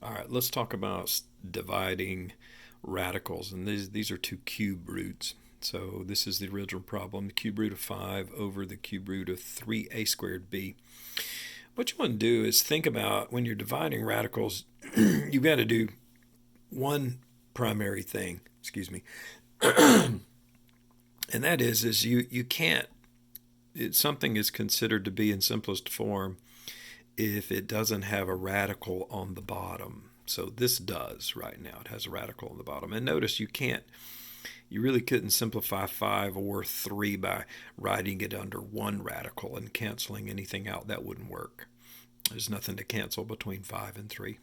All right, let's talk about dividing radicals. And these are two cube roots. So this is the original problem, the cube root of 5 over the cube root of 3a squared b. What you want to do is think about when you're dividing radicals, you've got to do one primary thing, excuse me, and that is you can't, something is considered to be in simplest form if it doesn't have a radical on the bottom. So this does right now. It has a radical on the bottom. And notice you really couldn't simplify 5 or 3 by writing it under one radical and canceling anything out. That wouldn't work. There's nothing to cancel between 5 and 3.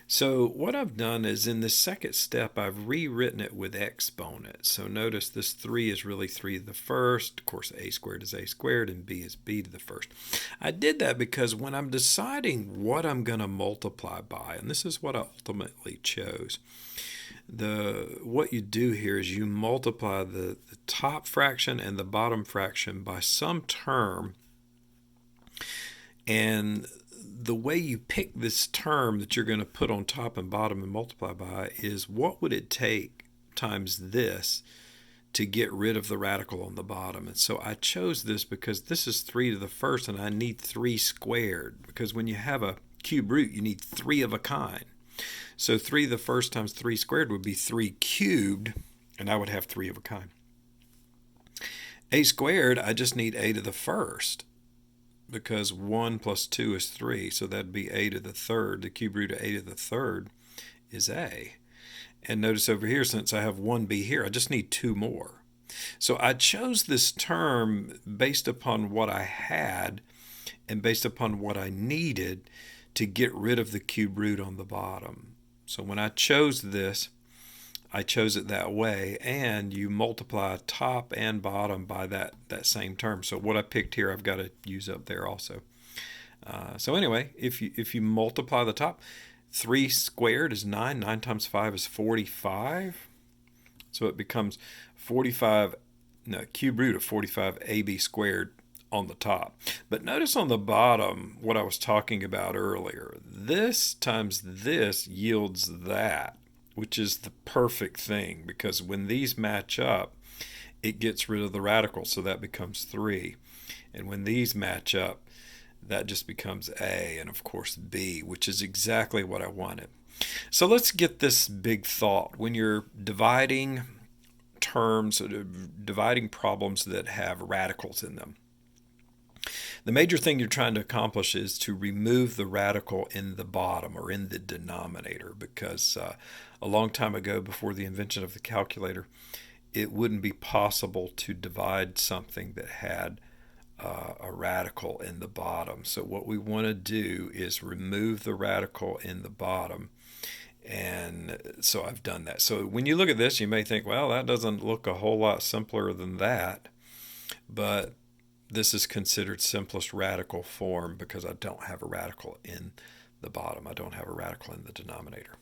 So what I've done is in the second step, I've rewritten it with exponents. So notice this 3 is really 3 to the first. Of course, a squared is a squared, and b is b to the first. I did that because when I'm deciding what I'm going to multiply by, and this is what I ultimately chose, what you do here is you multiply the top fraction and the bottom fraction by some term, and the way you pick this term that you're going to put on top and bottom and multiply by is what would it take times this to get rid of the radical on the bottom. And so I chose this because this is 3 to the first and I need 3 squared, because when you have a cube root you need 3 of a kind. So 3 to the first times 3 squared would be 3 cubed, and I would have 3 of a kind. A squared, I just need a to the first, because 1 plus 2 is 3, so that'd be a to the third. The cube root of a to the third is a. And notice over here, since I have 1b here, I just need 2 more. So I chose this term based upon what I had and based upon what I needed to get rid of the cube root on the bottom. So when I chose this, I chose it that way, and you multiply top and bottom by that same term. So what I picked here, I've got to use up there also. So anyway, if you multiply the top, 3 squared is 9. 9 times 5 is 45. So it becomes 45, no, cube root of 45 ab squared on the top. But notice on the bottom what I was talking about earlier. This times this yields that, which is the perfect thing, because when these match up, it gets rid of the radical, so that becomes 3. And when these match up, that just becomes a, and of course b, which is exactly what I wanted. So let's get this big thought. When you're dividing terms, dividing problems that have radicals in them, the major thing you're trying to accomplish is to remove the radical in the bottom or in the denominator, because a long time ago, before the invention of the calculator, it wouldn't be possible to divide something that had a radical in the bottom. So what we want to do is remove the radical in the bottom. And so I've done that. So when you look at this, you may think, well, that doesn't look a whole lot simpler than that. But this is considered simplest radical form because I don't have a radical in the bottom. I don't have a radical in the denominator.